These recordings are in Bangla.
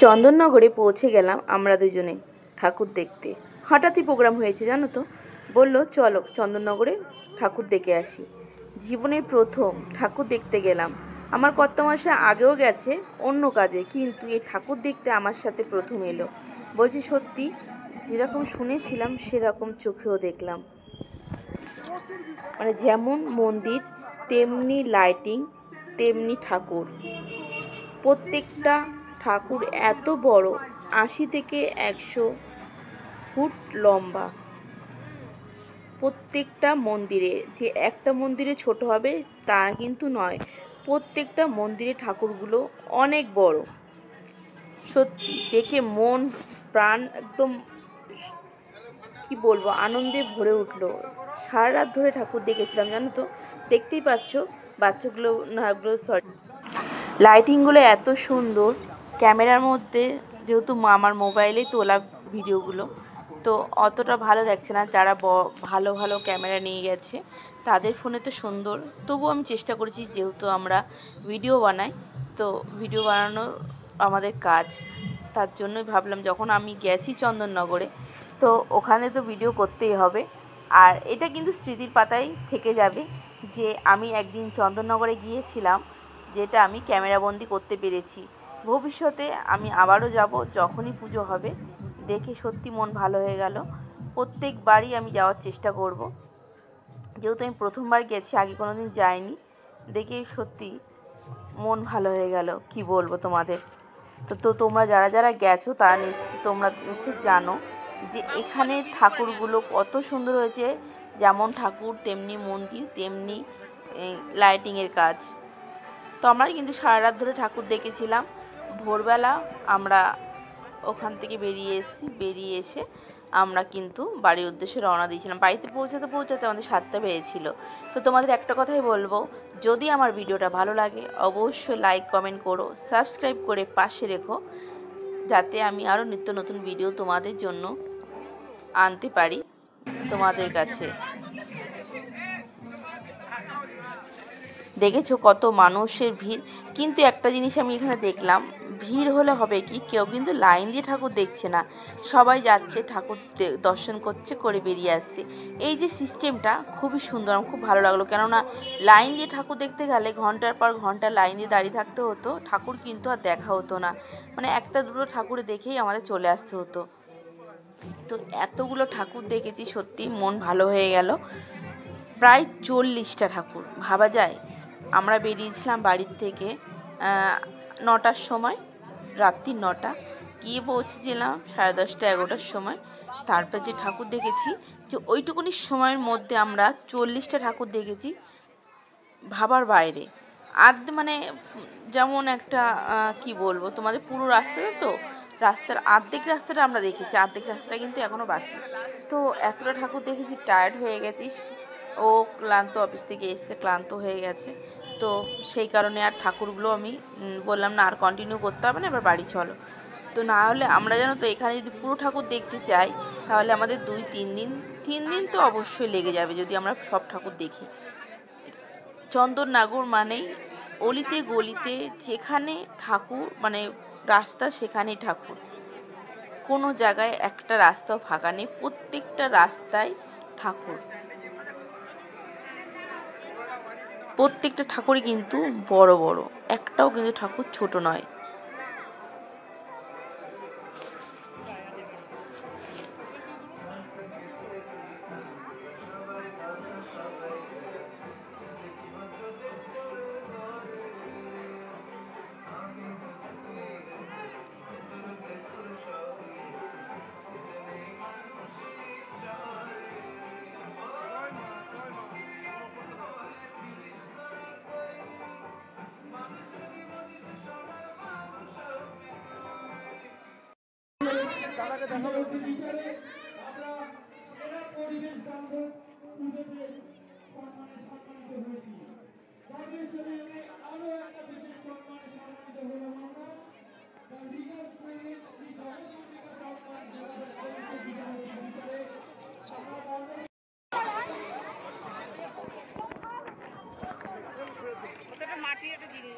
চন্দননগরে পৌঁছে গেলাম আমরা দুজনে ঠাকুর দেখতে। হঠাৎই প্রোগ্রাম হয়েছে জানো তো, বললো চলো চন্দননগরে ঠাকুর দেখে আসি। জীবনের প্রথম ঠাকুর দেখতে গেলাম। আমার কর্তামশাই আগেও গেছে অন্য কাজে, কিন্তু এই ঠাকুর দেখতে আমার সাথে প্রথম এলো। বলছি সত্যি যেরকম শুনেছিলাম সেরকম চোখেও দেখলাম। মানে যেমন মন্দির তেমনি লাইটিং তেমনি ঠাকুর। প্রত্যেকটা ঠাকুর এত বড়, 80 থেকে 100 ফুট লম্বা। প্রত্যেকটা মন্দিরে যে একটা মন্দিরে ছোট হবে তা কিন্তু নয়, প্রত্যেকটা মন্দিরে ঠাকুরগুলো অনেক বড়। সত্যি দেখে মন প্রাণ একদম কি বলবো, আনন্দে ভরে উঠলো। সারা রাত ধরে ঠাকুর দেখেছিলাম জানো তো। দেখতেই পাচ্ছ লাইটিংগুলো এত সুন্দর। ক্যামেরার মধ্যে যেহেতু আমার মোবাইলে তোলা ভিডিওগুলো, তো অতটা ভালো লাগছে না। যারা ভালো ভালো ক্যামেরা নিয়ে গেছে তাদের ফোনে তো সুন্দর, তবুও আমি চেষ্টা করেছি, যেহেতু আমরা ভিডিও বানাই তো ভিডিও বানানো আমাদের কাজ। তার জন্যই ভাবলাম যখন আমি গেছি চন্দননগরে তো ওখানে তো ভিডিও করতেই হবে। আর এটা কিন্তু স্মৃতির পাতায় থেকে যাবে যে আমি একদিন চন্দননগরে গিয়েছিলাম, যেটা আমি ক্যামেরাবন্দি করতে পেরেছি। ভবিষ্যতে আমি আবারও যাব, যখনই পুজো হবে। দেখে সত্যি মন ভালো হয়ে গেল। প্রত্যেকবারই আমি যাওয়ার চেষ্টা করব, যেহেতু আমি প্রথমবার গেছি, আগে কোনো দিন যাইনি। দেখে সত্যি মন ভালো হয়ে গেল, কি বলবো তোমাদের। তো তোমরা যারা যারা গেছো তারা তোমরা নিশ্চয়ই জানো যে এখানে ঠাকুরগুলো কত সুন্দর হয়েছে। যেমন ঠাকুর তেমনি মন্দির তেমনি লাইটিংয়ের কাজ। তো আমরা কিন্তু সারা রাত ধরে ঠাকুর দেখেছিলাম। ভোরবেলা আমরা ওখান থেকে বেরিয়ে এসে আমরা কিন্তু বাড়ির উদ্দেশ্যে রওনা দিয়েছিলাম। বাড়িতে পৌঁছাতে আমাদের 7টা বেজেছিল। তো তোমাদের একটা কথাই বলবো, যদি আমার ভিডিওটা ভালো লাগে অবশ্যই লাইক কমেন্ট করো, সাবস্ক্রাইব করে পাশে রেখো, যাতে আমি আরও নিত্য নতুন ভিডিও তোমাদের জন্য আনতে পারি তোমাদের কাছে। দেখেছো কত মানুষের ভিড়, কিন্তু একটা জিনিস আমি এখানে দেখলাম, ভিড় হলে হবে কি, কেউ কিন্তু লাইন দিয়ে ঠাকুর দেখছে না। সবাই যাচ্ছে ঠাকুর দর্শন করছে, করে বেরিয়ে আসছে। এই যে সিস্টেমটা খুবই সুন্দর, আমার খুব ভালো লাগলো। কেননা লাইন দিয়ে ঠাকুর দেখতে গেলে ঘন্টার পর ঘন্টা লাইন দিয়ে দাঁড়িয়ে থাকতে হতো, ঠাকুর কিন্তু আর দেখা হতো না। মানে একটা দুটো ঠাকুর দেখেই আমাদের চলে আসতে হতো। তো এতগুলো ঠাকুর দেখেছি, সত্যি মন ভালো হয়ে গেল। প্রায় 40টা ঠাকুর, ভাবা যায়। আমরা বেরিয়েছিলাম বাড়ির থেকে 9টার সময়, রাত্রি 9টা, গিয়ে পৌঁছেছিলাম 10:30 11টার সময়। তারপর যে ঠাকুর দেখেছি, যে ওইটুকুনি সময়ের মধ্যে আমরা 40টা ঠাকুর দেখেছি, ভাবার বাইরে। মানে যেমন একটা কি বলবো তোমাদের, পুরো রাস্তাটা তো, রাস্তার অর্ধেক রাস্তাটা আমরা দেখেছি, অর্ধেক রাস্তাটা কিন্তু এখনও বাকি। তো এতটা ঠাকুর দেখেছি, টায়ার্ড হয়ে গেছিস। ও ক্লান্ত, অফিস থেকে এসে ক্লান্ত হয়ে গেছে। তো সেই কারণে আর ঠাকুরগুলো আমি বললাম না, আর কন্টিনিউ করতে হবে না, এবার বাড়ি চলো। তো না হলে আমরা জানো তো এখানে যদি পুরো ঠাকুর দেখতে চাই তাহলে আমাদের 2-3 দিন, 3 দিন তো অবশ্যই লেগে যাবে যদি আমরা সব ঠাকুর দেখি। চন্দননগর মানেই অলিতে গলিতে যেখানে ঠাকুর, মানে রাস্তা সেখানেই ঠাকুর। কোনো জায়গায় একটা রাস্তাও ফাঁকা নেই, প্রত্যেকটা রাস্তায় ঠাকুর। প্রত্যেকটা ঠাকুরই কিন্তু বড় বড়, একটাও কিন্তু ঠাকুর ছোট নয়। মাটির একটা জিনিস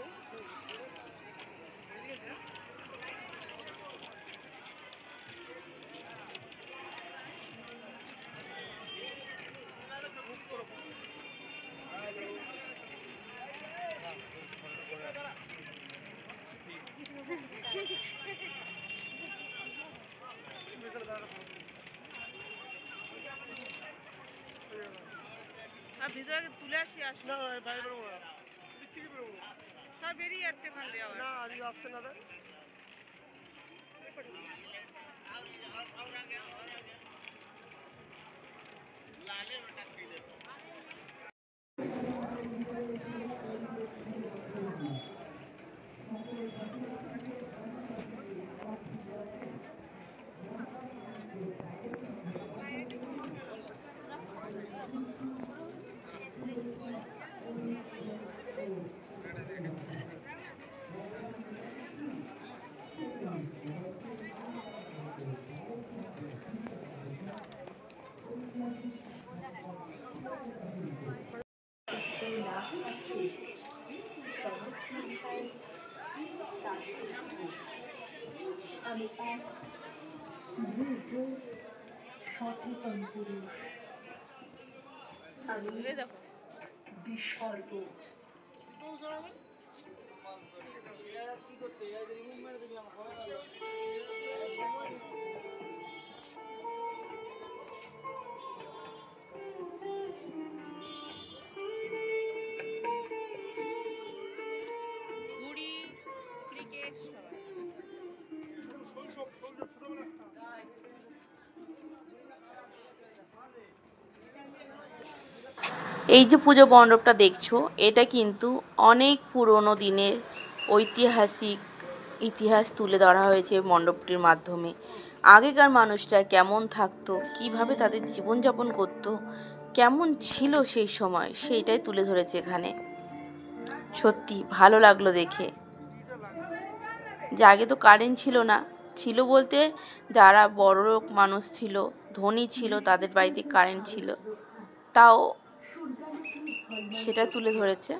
ভিতরে তুলে আসি না বাইরে বেরোবো না, দিক থেকে বেরোবো, সব বেরিয়ে যাচ্ছে ওখান দিয়ে আবার, না আজকে আসছে না রে লালে বেটা ছিল। এই যে পুজো মণ্ডপটা দেখছো, এটা কিন্তু অনেক পুরনো দিনের ঐতিহাসিক ইতিহাস তুলে ধরা হয়েছে মণ্ডপটির মাধ্যমে। আগেকার মানুষরা কেমন থাকতো, কিভাবে তাদের জীবনযাপন করত, কেমন ছিল সেই সময়, সেইটাই তুলে ধরেছে এখানে। সত্যি ভালো লাগলো দেখে। যে আগে তো কারেন্ট ছিল না, ছিল বলতে যারা বড়লোক মানুষ ছিল, ধনী ছিল, তাদের বাড়িতে কারেন্ট ছিল, তাও সেটা তুলে ধরেছে।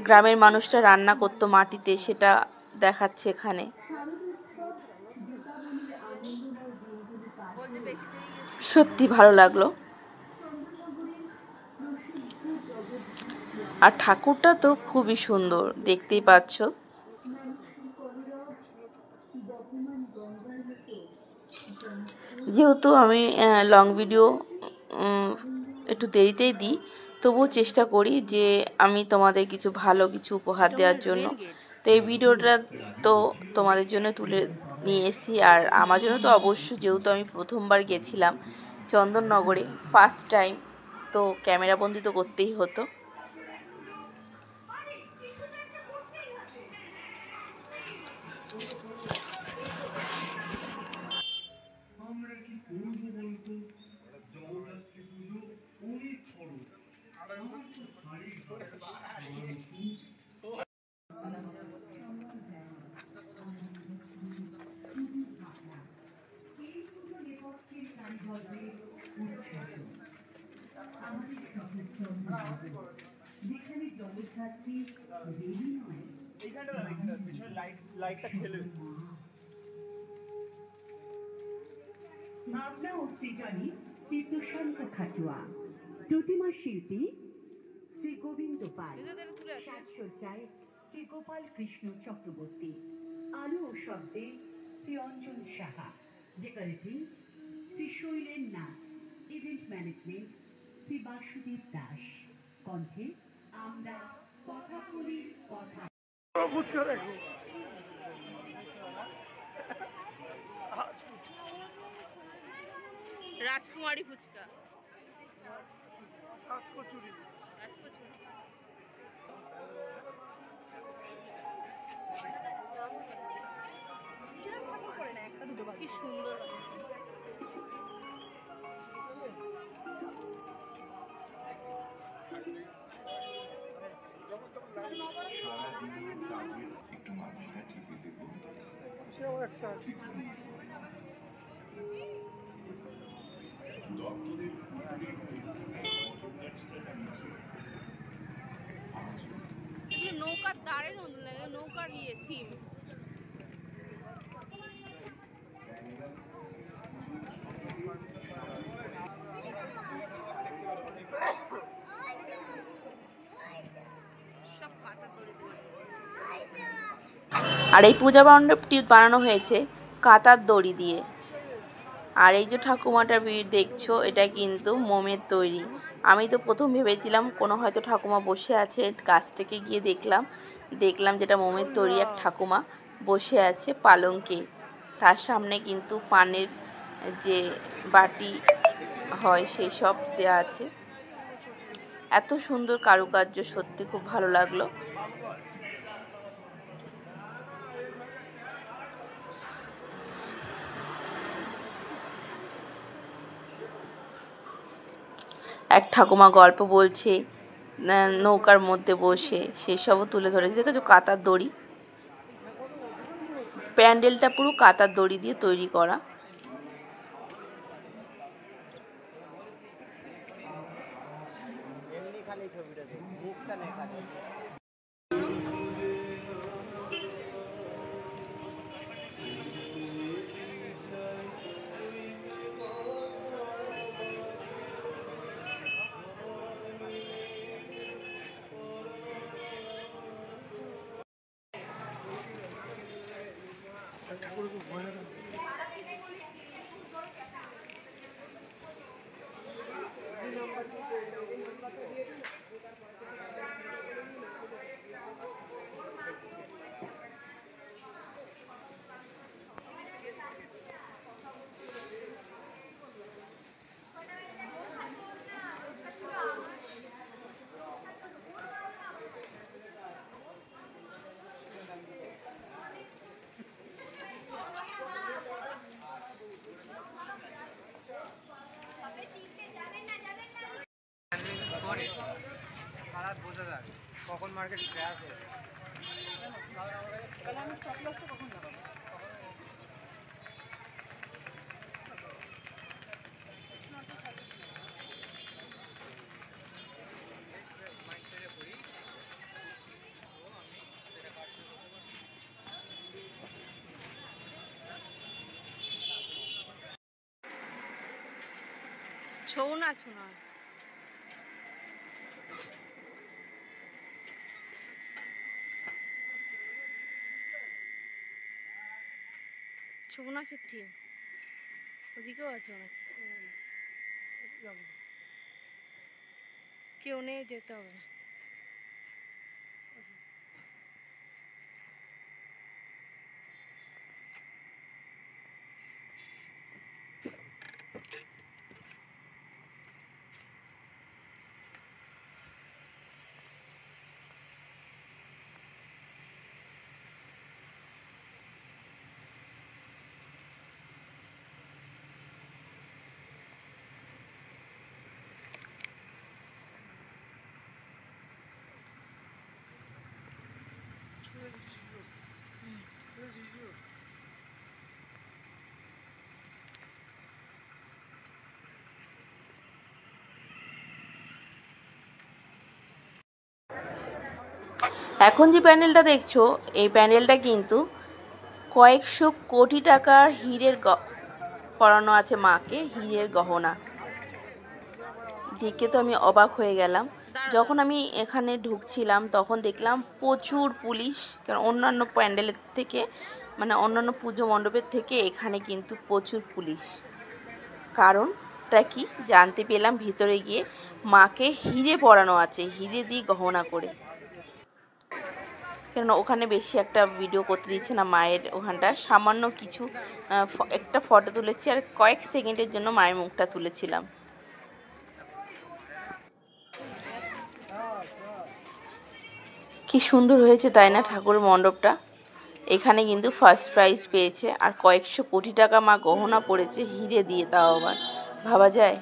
গ্রামের মানুষরা রান্না করতো মাটিতে, সেটা দেখাচ্ছে এখানে। সত্যি ভালো লাগলো। আর ঠাকুরটা তো খুবই সুন্দর, দেখতেই পাচ্ছ। যেহেতু আমি লং ভিডিও একটু দেরিতেই দিই, তবুও চেষ্টা করি যে আমি তোমাদের কিছু ভালো কিছু উপহার দেওয়ার জন্য। তো এই ভিডিওটা তো তোমাদের জন্য তুলে নিয়ে এসেছি, আর আমার জন্য তো অবশ্যই, যেহেতু আমি প্রথমবার গেছিলাম চন্দননগরে, ফার্স্ট টাইম, তো ক্যামেরাবন্দি তো করতেই হতো। ভাবনা ও সৃজনী শ্রী প্রশান্ত খাটুয়া, প্রতিমা শিল্পী শ্রী গোবিন্দ পাল, সাজসজ্জায় শ্রী গোপাল কৃষ্ণ চক্রবর্তী, আলো ও শব্দে Shri Anjan Saha, decorating Shri Shailen Nath, event management Shri Basudeb Das, কণ্ঠে আমরা কথা বলি কথা। রাজকুমারী ফুচকা, রাজকচুরি, কি সুন্দর। নৌকার তারের মতো লাগে, নৌকার থিম। আর এই পূজা মণ্ডপটি বানানো হয়েছে কাতার দড়ি দিয়ে। আর এই যে ঠাকুমাটার ভিড় দেখছো, এটা কিন্তু মোমের তৈরি। আমি তো প্রথম ভেবেছিলাম কোনো হয়তো ঠাকুমা বসে আছে, কাছ থেকে গিয়ে দেখলাম যেটা মোমের তৈরি এক ঠাকুমা বসে আছে পালঙ্কে। তার সামনে কিন্তু পানের যে বাটি হয় সেই সব দেওয়া আছে। এত সুন্দর কারুকার্য, সত্যি খুব ভালো লাগলো। এক ঠাকুমা গল্প বলছে নৌকার মধ্যে বসে, সেসবও তুলে ধরেছে। দেখেছো কাতার দড়ি, প্যান্ডেলটা পুরো কাতার দড়ি দিয়ে তৈরি করা। বোঝা যায় কখন মার্কেট ক্র্যাশ হয়ে যায়। ছৌ নাচ শোনা, ছৌ নাচের থিম ওদিকেও আছে অনেক। কেউ নেই, যেতে হবে না। এখন যে প্যান্ডেলটা দেখছো, এই প্যান্ডেলটা কিন্তু কয়েকশো কোটি টাকার হীরের পরানো আছে মাকে, হীরের গহনা। দেখে তো আমি অবাক হয়ে গেলাম। যখন আমি এখানে ঢুকছিলাম তখন দেখলাম প্রচুর পুলিশ, কারণ অন্যান্য প্যান্ডেলের থেকে, মানে অন্যান্য পুজো মণ্ডপের থেকে এখানে কিন্তু প্রচুর পুলিশ। কারণটা কি জানতে পেলাম ভিতরে গিয়ে, মাকে হিরে পরানো আছে, হিরে দিয়ে গহনা করে। কেননা ওখানে বেশি একটা ভিডিও করতে দিচ্ছে না মায়ের ওখানটা, সামান্য কিছু একটা ফটো তুলেছি আর কয়েক সেকেন্ডের জন্য মায়ের মুখটা তুলেছিলাম। কি সুন্দর হয়েছে তাই না ঠাকুরের মণ্ডপটা। এখানে কিন্তু ফার্স্ট প্রাইজ পেয়েছে, আর কয়েকশো কোটি টাকা মা গহনা পড়েছে হিরে দিয়ে, তাও আবার ভাবা যায়।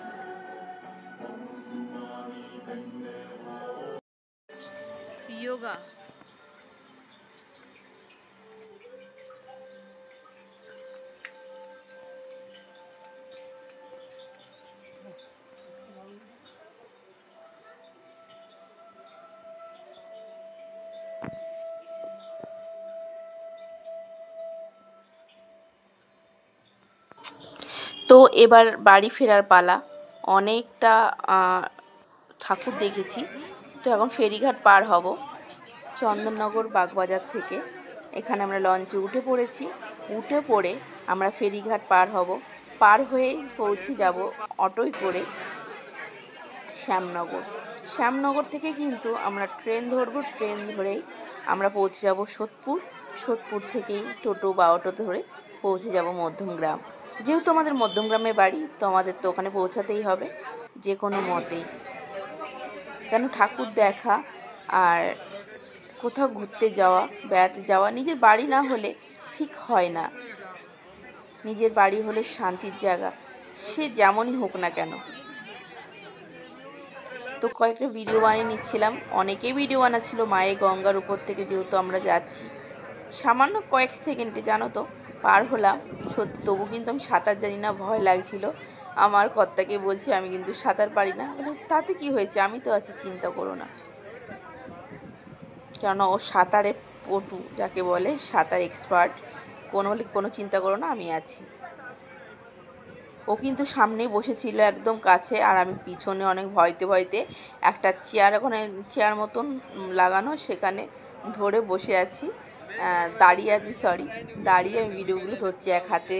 যোগা তো এবার বাড়ি ফেরার পালা। অনেকটা ঠাকুর দেখেছি, তো এখন ফেরিঘাট পার হব চন্দননগর বাগবাজার থেকে। এখানে আমরা লঞ্চে উঠে পড়েছি, উঠে পড়ে আমরা ফেরিঘাট পার হব, পার হয়ে পৌঁছে যাব অটোয় করে শ্যামনগর। শ্যামনগর থেকে কিন্তু আমরা ট্রেন ধরবো, ট্রেন ধরেই আমরা পৌঁছে যাব সোদপুর। সোদপুর থেকেই টোটো বা অটো ধরে পৌঁছে যাব মধ্যমগ্রাম। যেহেতু আমাদের মধ্যমগ্রামে বাড়ি, তো আমাদের তো ওখানে পৌঁছাতেই হবে যে কোনো মতেই। কেন ঠাকুর দেখা আর কোথাও ঘুরতে যাওয়া, বেড়াতে যাওয়া নিজের বাড়ি না হলে ঠিক হয় না। নিজের বাড়ি হলে শান্তির জায়গা, সে যেমনই হোক না কেন। তো কয়েকটা ভিডিও বানিয়ে নিচ্ছিলাম, অনেকেই ভিডিও বানাচ্ছিল মায়ের গঙ্গার উপর থেকে, যেহেতু আমরা যাচ্ছি সামান্য কয়েক সেকেন্ডে জানো তো পার হলাম। সত্যি তবু কিন্তু আমি সাঁতার জানি না, ভয় লাগছিল। আমার কর্তাকে বলছি আমি কিন্তু সাঁতার পারি না, বলে তাতে কি হয়েছে, আমি তো আছি, চিন্তা করো না। কেননা ও সাঁতারে পটু, যাকে বলে সাঁতার এক্সপার্ট। কোনো চিন্তা করো না, আমি আছি। ও কিন্তু সামনেই বসেছিল একদম কাছে, আর আমি পিছনে অনেক ভয়তে ভয়তে একটা চেয়ার, ওখানে চেয়ার মতন লাগানো, সেখানে ধরে বসে আছি, দাঁড়িয়ে আছি, দাঁড়িয়ে আমি ভিডিওগুলো ধরছি। এক হাতে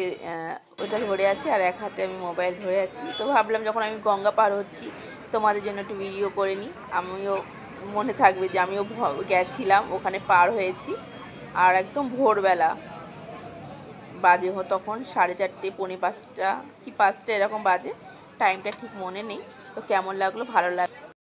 ওটা ধরে আছি আর এক হাতে আমি মোবাইল ধরে আছি। তো ভাবলাম যখন আমি গঙ্গা পার হচ্ছি তোমাদের জন্য একটু ভিডিও করে নিই, আমিও মনে থাকবে যে আমিও গেছিলাম, ওখানে পার হয়েছি। আর একদম ভোরবেলা বাজে তখন 4:30, 4:45 কি 5টা এরকম বাজে, টাইমটা ঠিক মনে নেই। তো কেমন লাগলো, ভালো লাগলো।